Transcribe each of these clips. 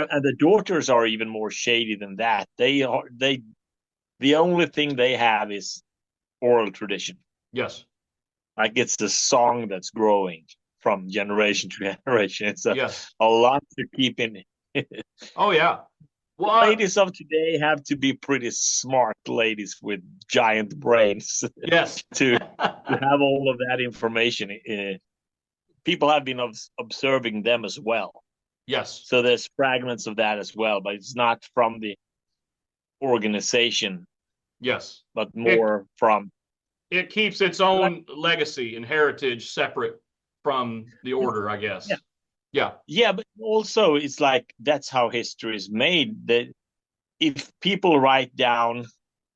and the daughters are even more shady than that. The only thing they have is oral tradition. Yes. Like it's the song that's growing from generation to generation. It's Yes. a lot to keep in. Oh yeah. Well, Ladies of today have to be pretty smart ladies with giant brains yes. to have all of that information. People have been observing them as well. Yes. So there's fragments of that as well, but it's not from the organization, Yes. but It more from. it keeps its own legacy and heritage separate from the order, I Yeah, guess. Yeah. yeah, but also it's like that's how history is made. That if people write down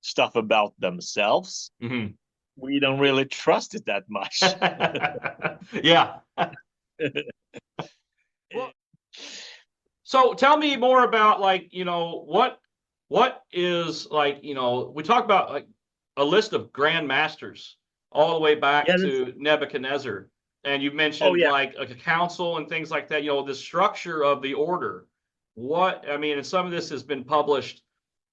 stuff about themselves, Hmm. we don't really trust it that much. Yeah. Well, so tell me more about like, what is like, we talk about like a list of grand masters all the way back Yeah. to Nebuchadnezzar. And you Oh mentioned yeah. like a council and things like that, the structure of the order. What, I mean, and some of this has been published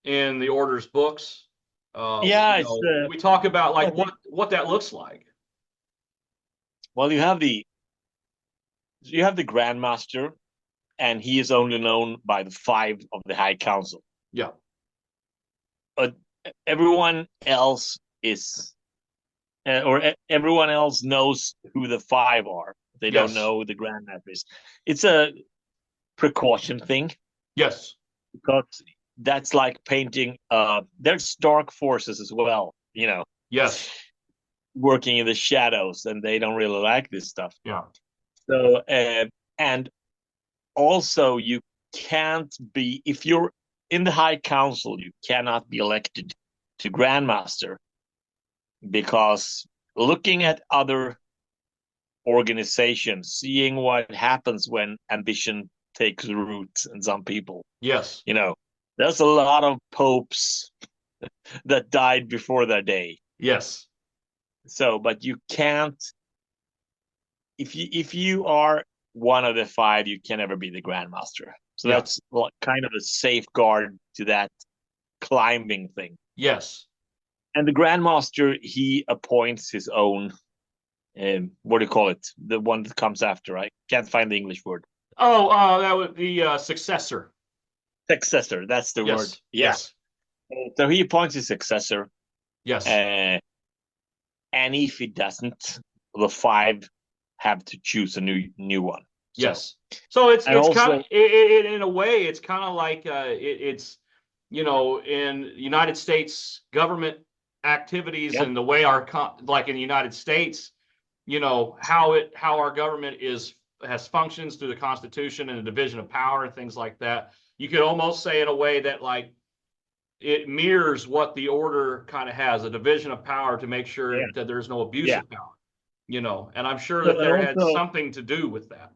in the order's books. Yeah. It's We talk about like well, what that looks like. well, you have the Grandmaster, and he is only known by the five of the High Council. Yeah. But everyone else is, or everyone else knows who the five are. They don't Yes. know who the Grandmaster is. It's a precaution thing Yes. because that's like painting. There's dark forces as well, Yes. working in the shadows, and they don't really like this stuff. Yeah. So, and also you can't be if you're in the High Council, you cannot be elected to Grandmaster because looking at other organizations, seeing what happens when ambition takes root in some people, Yes. there's a lot of popes that died before their day. Yes. So, but you can't if you are one of the five, you can never be the Grandmaster. So Yeah. that's kind of a safeguard to that climbing thing. Yes. And the Grandmaster, he appoints his own, what do you call it? The one that comes after. I can't find the English word. Oh, that would be successor. Successor, that's the word. Yes. Yeah. Yes. So he appoints his successor. Yes. Uh, and if he doesn't, the five have to choose a new one. So, Yes. So it's and it's kind of also, in a way it's kind of like it's in United States government activities yeah, and the way like in the United States, how our government has functions through the Constitution and the division of power and things like that. You could almost say in a way that like it mirrors what the order kind of has, a division of power to make yeah, sure that there's no abuse yeah. of power, and I'm sure So, that and there had also, something to do with that.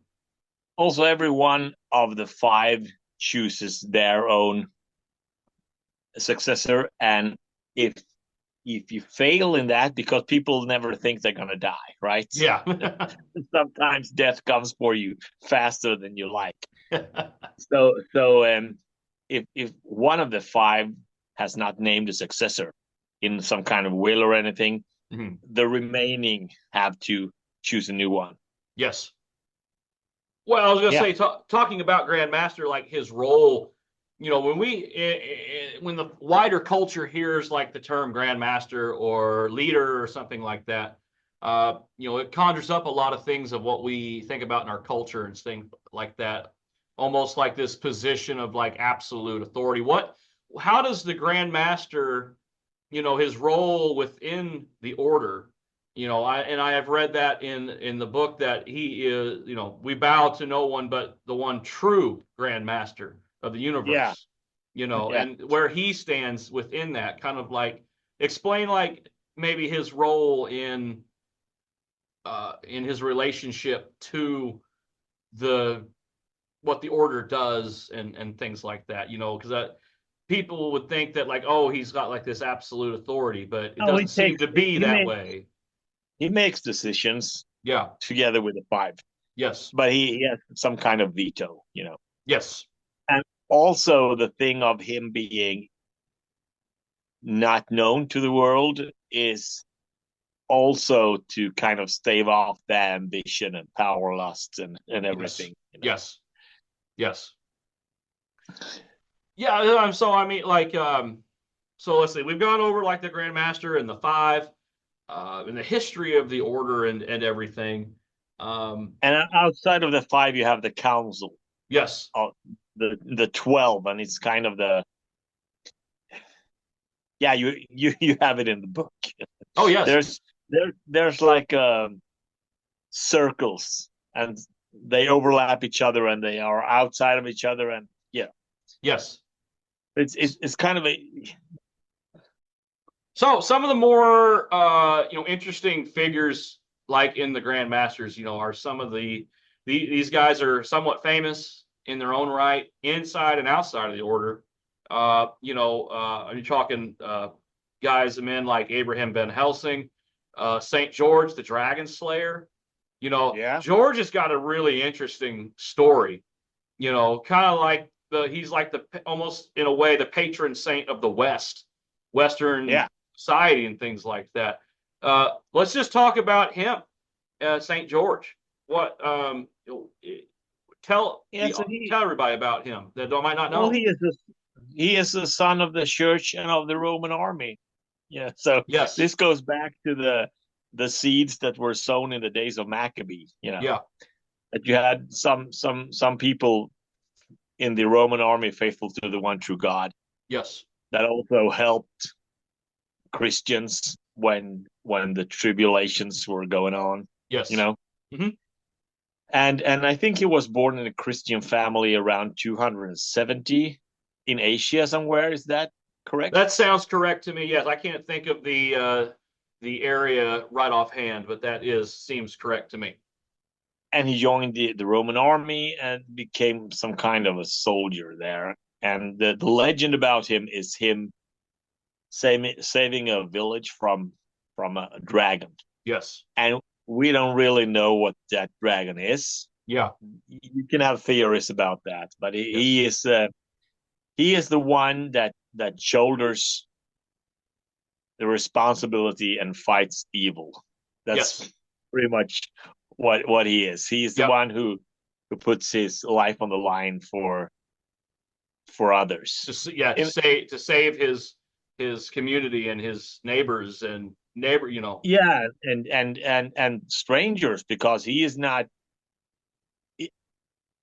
also every one of the five chooses their own successor, and if if you fail in that, because people never think they're gonna die, right? Yeah. Sometimes death comes for you faster than you like. So if one of the five has not named a successor in some kind of will or anything, Mhm. the remaining have to choose a new one. Yes. Well, I was going to Yeah, say, talking about Grandmaster, like his role, when the wider culture hears like the term Grandmaster or leader or something like that, it conjures up a lot of things of what we think about in our culture and things like that, almost like this position of like absolute authority. How does the Grandmaster, his role within the order, I have read that in the book that he is, we bow to no one but the one true Grand Master of the yeah, universe, yeah. and where he stands within that, kind of like explain like maybe his role in his relationship to the what the order does and things like that, because that people would think that like, oh, he's got like this absolute authority, but it No, doesn't seem to be that way. he makes decisions Yeah. together with the five, Yes. but he has some kind of veto. Yes. also the thing of him being not known to the world is also to kind of stave off the ambition and power lust and Yes. everything. Yes. Yes. Yeah. So I mean, like, so let's see. We've gone over like the Grandmaster and the five, and the history of the order and everything. And outside of the five, you have the council, Yes. the 12, and it's kind of the yeah, you have it in the book. Oh, yes. There's there's like circles, and they overlap each other, and they are outside of each other, and yeah, Yes. it's kind of a So some of the more interesting figures like in the Grandmasters, are some of these guys are somewhat famous in their own right, inside and outside of the order. You're talking guys, men like Abraham Ben Helsing, St. George, the Dragon Slayer. yeah. George has got a really interesting story. Kind of like he's like the almost in a way the patron saint of the Western Yeah. society and things like that. Let's just talk about him, St. George. What tell Yeah, the so he tell everybody about him that might not well know. he is the son of the church and of the Roman army. Yeah, so Yes. this goes back to the seeds that were sown in the days of Maccabee. Yeah. That you had some people in the Roman army faithful to the one true God Yes. that also helped Christians when the tribulations were going on. You Yes. know, Hmm. and I think he was born in a Christian family around 270 in Asia somewhere. Is that correct? That sounds correct to me. Yes, I can't think of the area right offhand, but that is seems correct to me. And he joined the Roman army and became some kind of a soldier there. And the legend about him is him saving a village from a dragon. Yes. And we don't really know what that dragon is. Yeah. You can have theories about that, but Yes. he is the one that shoulders the responsibility and fights evil. Yes. That's pretty much what he is. He's the Yep. one who puts his life on the line for others. Yeah, In, to save his community and his neighbors and neighbor. yeah, and strangers because he is not.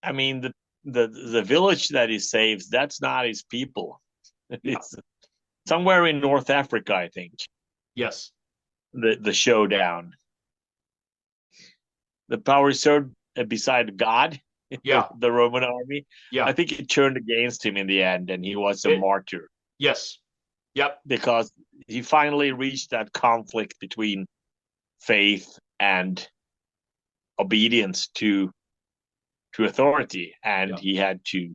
I mean the village that he saves, that's not his people. Yeah. It's somewhere in North Africa, I think. Yes. The showdown, the power reserved beside God, Yeah. the Roman army. I Yeah. think it turned against him in the end, and he was a It. martyr Yes. Yep. because he finally reached that conflict between faith and obedience to authority, and Yep. he had to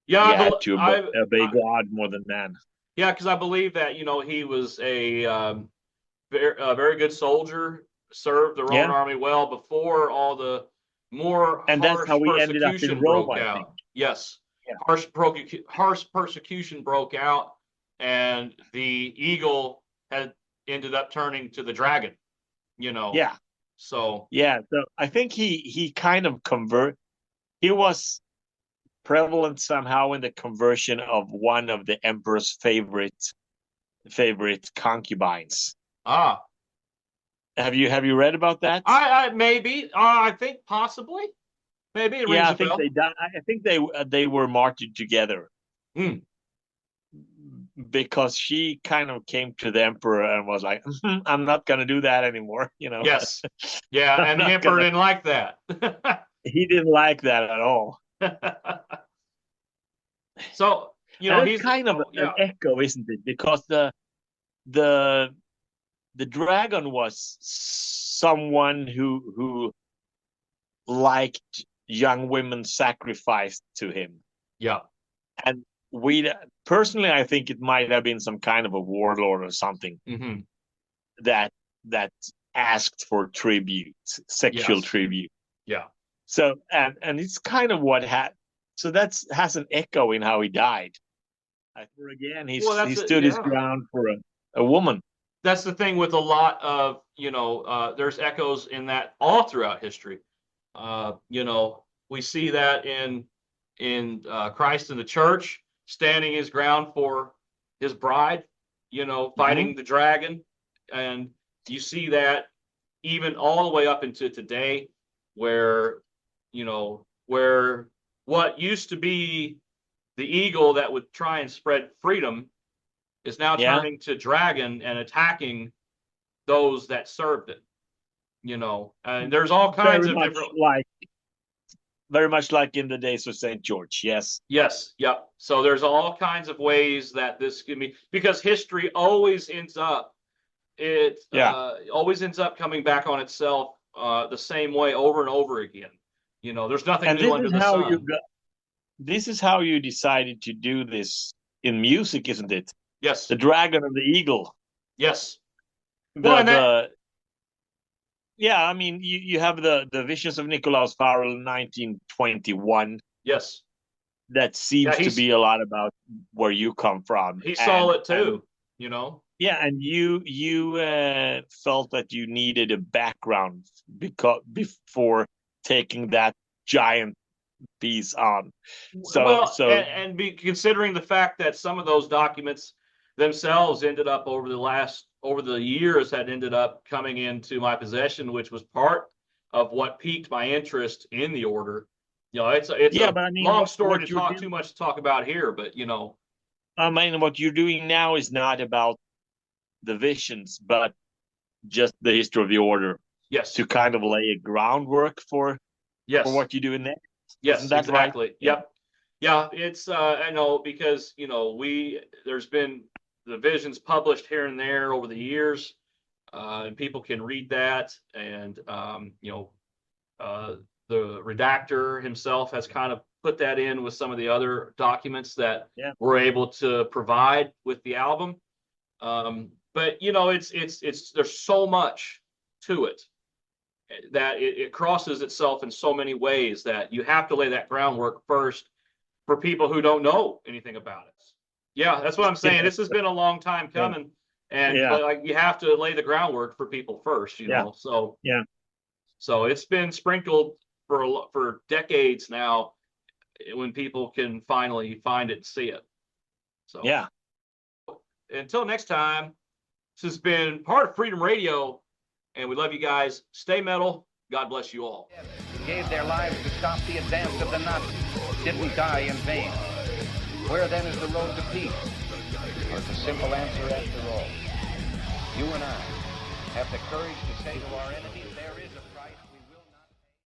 Yeah. obey God more than man. Yeah, because I believe that he was a very good soldier, served the Roman Yeah, army well before all the more and that's harsh how he ended up in persecution Rome, broke I think. out. Yes, Yeah, harsh persecution broke out, and the eagle had ended up turning to the dragon. yeah, So yeah. So I think he kind of convert. He was prevalent somehow in the conversion of one of the emperor's favorite concubines. ah, Have you read about that? I maybe I think possibly maybe it Yeah, rings I a think bell. they died. I think they were martyred together Hmm. because she kind of came to the emperor and was like, "I'm not gonna do that anymore." Yes, yeah, I'm and the not emperor gonna. didn't like that. He didn't like that at all, So and it's he's kind of oh an yeah. echo, isn't it? Because the the dragon was someone who liked young women sacrificed to him, Yeah. and we personally, I think it might have been some kind of a warlord or something Hmm. that that asked for tribute, sexual Yes. tribute. Yeah. So and it's kind of what had So that's has an echo in how he died. Again, Well, he stood his ground for a woman. That's the thing with a lot of, there's echoes in that all throughout history. We see that in Christ in the church, standing his ground for his bride, fighting the dragon. And you see that even all the way up into today, where what used to be the eagle that would try and spread freedom is now turning to dragon and attacking those that served it. And there's all kinds of different, very much like in the days of St. George. Yes. Yep. So there's all kinds of ways that this can be, because history always ends up, always ends up coming back on itself the same way over and over again. There's nothing new under the sun. This is how you decided to do this in music, isn't it? Yes. The dragon and the eagle. Yes. Yeah, I mean, you have the Visions of Nicolaus Farrell, 1921. Yes. That seems to be a lot about where you come from. He saw it too, Yeah, and you felt that you needed a background before taking that giant piece on. And considering the fact that some of those documents themselves ended up over the years had ended up coming into my possession, which was part of what piqued my interest in the order. It's a long story to talk too much to talk about here, but I mean, what you're doing now is not about the visions, but just the history of the order. Yes. To kind of lay a groundwork for what you do next. Yes, exactly. Right? Yep. Yeah, it's I know, because there's been the visions published here and there over the years, and people can read that, and the redactor himself has kind of put that in with some of the other documents that we're able to provide with the album. But it's there's so much to it that it crosses itself in so many ways that you have to lay that groundwork first for people who don't know anything about it. Yeah, that's what I'm saying. This has been a long time coming, and you have to lay the groundwork for people first, know. So it's been sprinkled for decades now, when people can finally find it and see it. So until next time, this has been part of Freedom Radio, and we love you guys. Stay metal. God bless you all. Gave their lives to stop the advance of the Nazis. Didn't die in vain. Where then is the road to peace? Well, it's a simple answer after all. You and I have the courage to say to our enemies,